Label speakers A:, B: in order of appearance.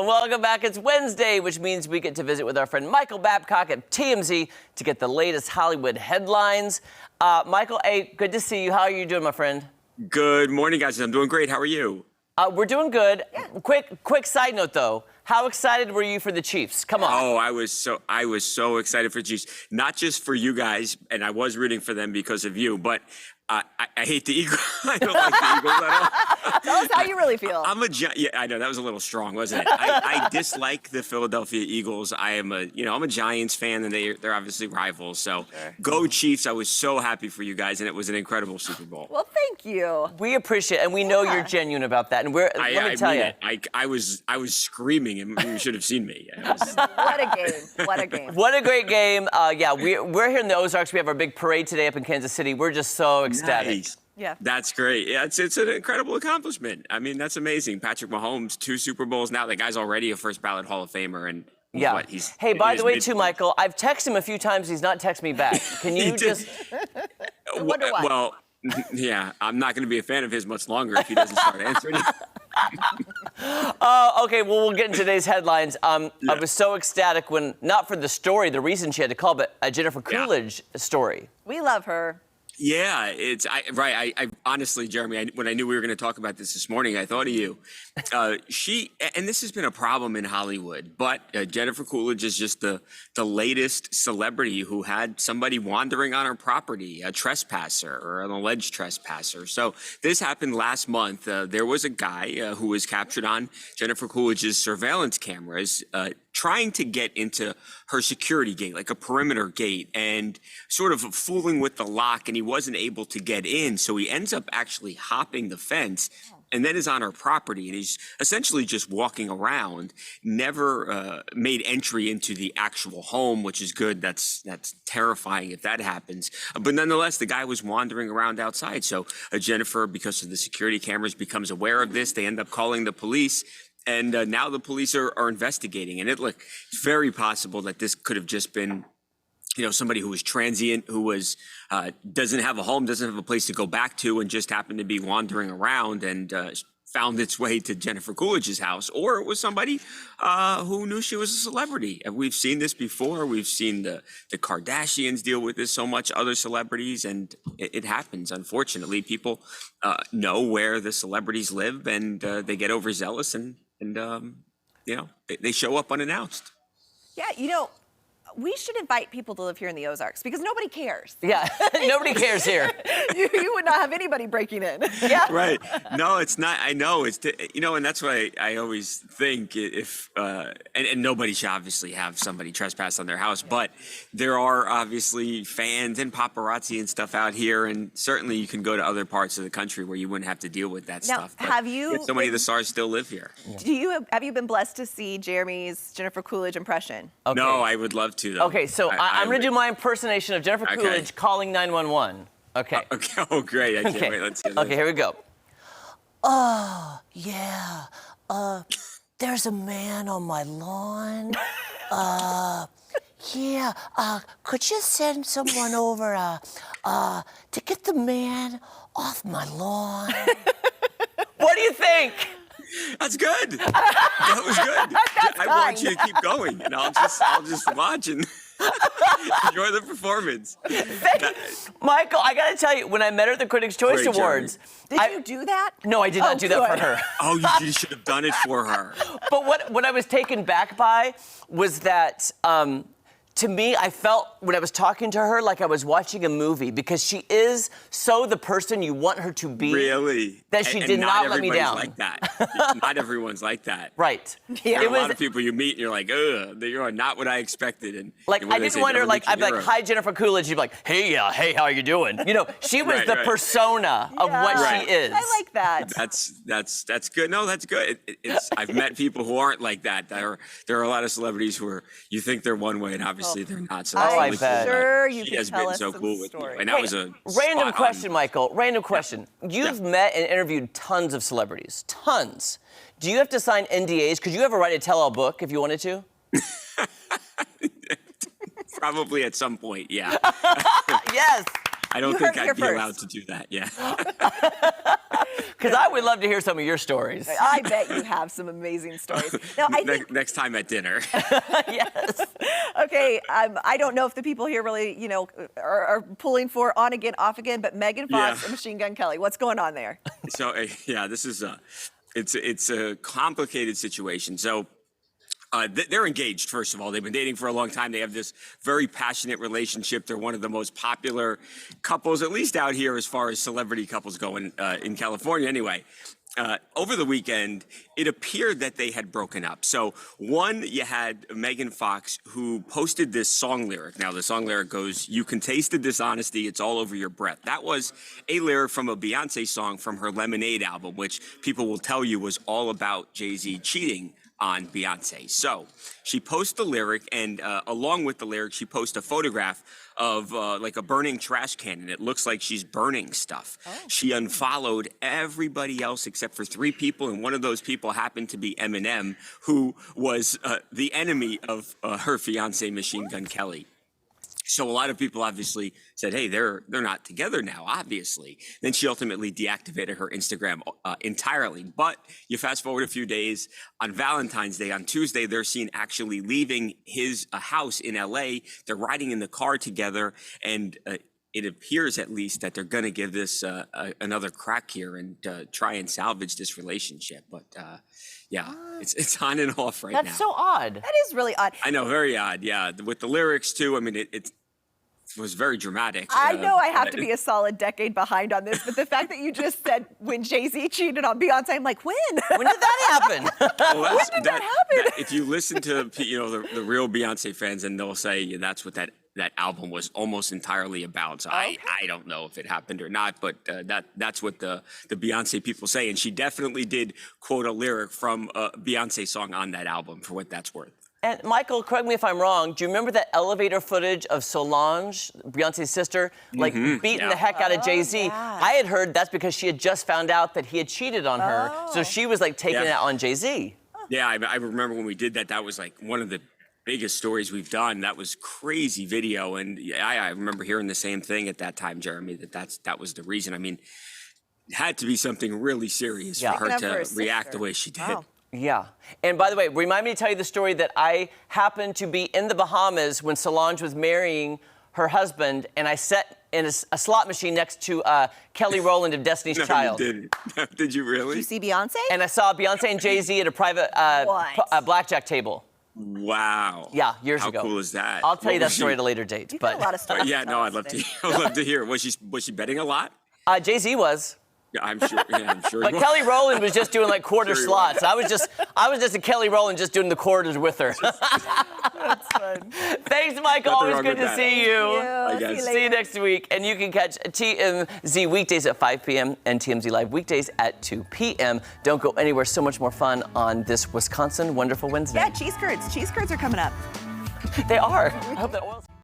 A: Welcome back. It's Wednesday, which means we get to visit with our friend Michael Babcock at TMZ to get the latest Hollywood headlines. Michael, hey, good to see you. How are you doing, my friend?
B: Good morning, guys. I'm doing great. How are you?
A: We're doing good. Yeah. Quick side note, though. How excited were you for the Chiefs? Come on.
B: Oh, I was so excited for the Chiefs. Not just for you guys, and I was rooting for them because of you, but I hate the Eagles. I don't like the Eagles at all.
C: Tell us how you really feel.
B: Yeah, I know that was a little strong, wasn't it? I dislike the Philadelphia Eagles. I'm a Giants fan, and they're obviously rivals. So Go Chiefs! I was so happy for you guys, and it was an incredible Super Bowl.
C: Well, thank you.
A: We appreciate it, and we know you're genuine about that. And let me tell you,
B: I was screaming, and you should have seen me.
C: What a game! What a game!
A: What a great game! Yeah, we're here in the Ozarks. We have our big parade today up in Kansas City. We're just so ecstatic.
B: Nice.
C: Yeah.
B: That's great. Yeah, it's an incredible accomplishment. I mean, that's amazing. Patrick Mahomes, 2 Super Bowls now. The guy's already a first ballot Hall of Famer, and
A: yeah. Hey, by the way, too, Michael, I've texted him a few times. He's not texted me back. Can you just?
C: I wonder why.
B: Well, yeah, I'm not going to be a fan of his much longer if he doesn't start answering.
A: Okay, well, we'll get into today's headlines. I was so ecstatic when, not for the story, the reason she had to call, but a Jennifer Coolidge story.
C: We love her.
B: Yeah, I honestly, Jeremy, when I knew we were going to talk about this morning, I thought of you. And this has been a problem in Hollywood, but Jennifer Coolidge is just the latest celebrity who had somebody wandering on her property, a trespasser or an alleged trespasser. So this happened last month. There was a guy who was captured on Jennifer Coolidge's surveillance cameras trying to get into her security gate, like a perimeter gate, and sort of fooling with the lock, and he wasn't able to get in. So he ends up actually hopping the fence and then is on her property, and he's essentially just walking around, never made entry into the actual home, which is good. That's terrifying if that happens. But nonetheless, the guy was wandering around outside. So Jennifer, because of the security cameras, becomes aware of this. They end up calling the police. And now the police are investigating. And it's very possible that this could have just been, somebody who was transient, who was doesn't have a home, doesn't have a place to go back to, and just happened to be wandering around and found its way to Jennifer Coolidge's house. Or it was somebody who knew she was a celebrity. And we've seen this before. We've seen the Kardashians deal with this so much, other celebrities, and it happens. Unfortunately, people know where the celebrities live, and they get overzealous and they show up unannounced.
C: Yeah, we should invite people to live here in the Ozarks because nobody cares.
A: Yeah, nobody cares here.
C: you would not have anybody breaking in. Yeah.
B: Right. No, it's not. I know. It's, and that's why I always think if, and nobody should obviously have somebody trespass on their house, but there are obviously fans and paparazzi and stuff out here. And certainly you can go to other parts of the country where you wouldn't have to deal with that stuff. But
C: have you?
B: So many of the stars still live here.
C: Have you been blessed to see Jeremy's Jennifer Coolidge impression?
A: Okay.
B: No, I would love to. Though.
A: Okay, so I'm going to do my impersonation of Jennifer Coolidge calling 911. Okay.
B: Okay. Oh, great. I can't wait. Let's see.
A: Okay, here we go. Oh, yeah. There's a man on my lawn. Yeah. Could you send someone over to get the man off my lawn? What do you think?
B: That's good. That was good. I want you to keep going, and I'll just watch and enjoy the performance.
A: Michael, I got to tell you, when I met her at the Critics' Choice Awards...
C: Did you do that?
A: No, I did not do that for her.
B: Oh, you should have done it for her.
A: But what I was taken back by was that... to me, I felt when I was talking to her like I was watching a movie because she is so the person you want her to be.
B: Really?
A: That she did not let me down.
B: Like that. Not everyone's like that.
A: Right.
B: Yeah. There are a lot of people you meet and you're like, ugh, you are not what I expected. And
A: I didn't want her I'd be like, hi, Jennifer Coolidge. She'd be like, hey, how are you doing? She was the persona of what she is.
C: I like that.
B: That's good. No, that's good. I've met people who aren't like that. There are a lot of celebrities who you think they're one way and obviously they're not. So that's
C: I'm sure you
B: she
C: can
B: has
C: tell
B: been
C: us
B: so
C: some
B: cool with
C: stories.
B: you. And that was a
A: random question, Michael. Random question. You've met and interviewed tons of celebrities. Tons. Do you have to sign NDAs? Could you ever write a tell-all book if you wanted to?
B: Probably at some point, yeah.
A: Yes.
B: I don't think I'd be allowed to do that, yeah.
A: Because I would love to hear some of your stories.
C: I bet you have some amazing stories. Now, I think,
B: Next time at dinner.
A: Yes.
C: okay, I don't know if the people here really, are pulling for on again, off again, but Megan Fox
B: Yeah.
C: and Machine Gun Kelly, what's going on there?
B: So yeah, this is it's a complicated situation. So they're engaged. First of all, they've been dating for a long time. They have this very passionate relationship. They're one of the most popular couples, at least out here, as far as celebrity couples go in California. Anyway. Over the weekend, it appeared that they had broken up. So one, you had Megan Fox, who posted this song lyric. Now, the song lyric goes, "You can taste the dishonesty, it's all over your breath." That was a lyric from a Beyonce song from her Lemonade album, which people will tell you was all about Jay-Z cheating on Beyonce. So she posts the lyric, and along with the lyric, she posts a photograph of like a burning trash can, and it looks like she's burning stuff. Oh. She unfollowed everybody else except for 3 people, and one of those people happened to be Eminem, who was the enemy of her fiance, Machine Gun Kelly. So a lot of people obviously said, hey, they're not together now, obviously. Then she ultimately deactivated her Instagram entirely. But you fast forward a few days, on Valentine's Day, on Tuesday, they're seen actually leaving his house in LA. They're riding in the car together, and it appears at least that they're going to give this another crack here and try and salvage this relationship. But yeah, it's on and off right now.
A: That's so odd.
C: That is really odd.
B: I know, very odd. Yeah, with the lyrics too. I mean, it was very dramatic.
C: I know I have to be a solid decade behind on this, but the fact that you just said when Jay-Z cheated on Beyonce, I'm like, when?
A: When did that happen?
B: Well,
C: when did that happen?
B: If you listen to the real Beyonce fans, and they'll say that's what that album was almost entirely about. So I don't know if it happened or not, but that's what the Beyonce people say. And she definitely did quote a lyric from a Beyonce song on that album, for what that's worth.
A: And Michael, correct me if I'm wrong, do you remember that elevator footage of Solange, Beyonce's sister, like beating the heck out of Jay-Z?
C: Yeah.
A: I had heard that's because she had just found out that he had cheated on her. So she was like taking it out on Jay-Z.
B: Yeah, I remember when we did that, that was like one of the biggest stories we've done. That was crazy video. And I remember hearing the same thing at that time, Jeremy, that was the reason. I mean, it had to be something really serious for her to react the way she did.
C: Wow.
A: Yeah. And by the way, remind me to tell you the story that I happened to be in the Bahamas when Solange was marrying her husband, and I sat in a slot machine next to Kelly Rowland of Destiny's Child.
B: You didn't. Did you really?
C: Did you see Beyonce?
A: And I saw Beyonce and Jay-Z at a private blackjack table.
B: Wow.
A: Yeah, years ago.
B: How cool is that?
A: I'll tell you that story at a later date.
C: You've got a lot of stuff.
B: Yeah, no, I'd love to hear. Was she betting a lot?
A: Jay-Z was.
B: Yeah, I'm sure.
A: But Kelly Rowland was just doing like quarter slots. I was just a Kelly Rowland just doing the quarters with her.
C: That's fun.
A: Thanks, Michael. Always good to see you.
B: Bye, guys.
A: See you next week. And you can catch TMZ weekdays at 5 p.m. and TMZ Live weekdays at 2 p.m. Don't go anywhere. So much more fun on this Wisconsin Wonderful Wednesday.
C: Yeah, cheese curds. Cheese curds are coming up.
A: They are. I hope that oil's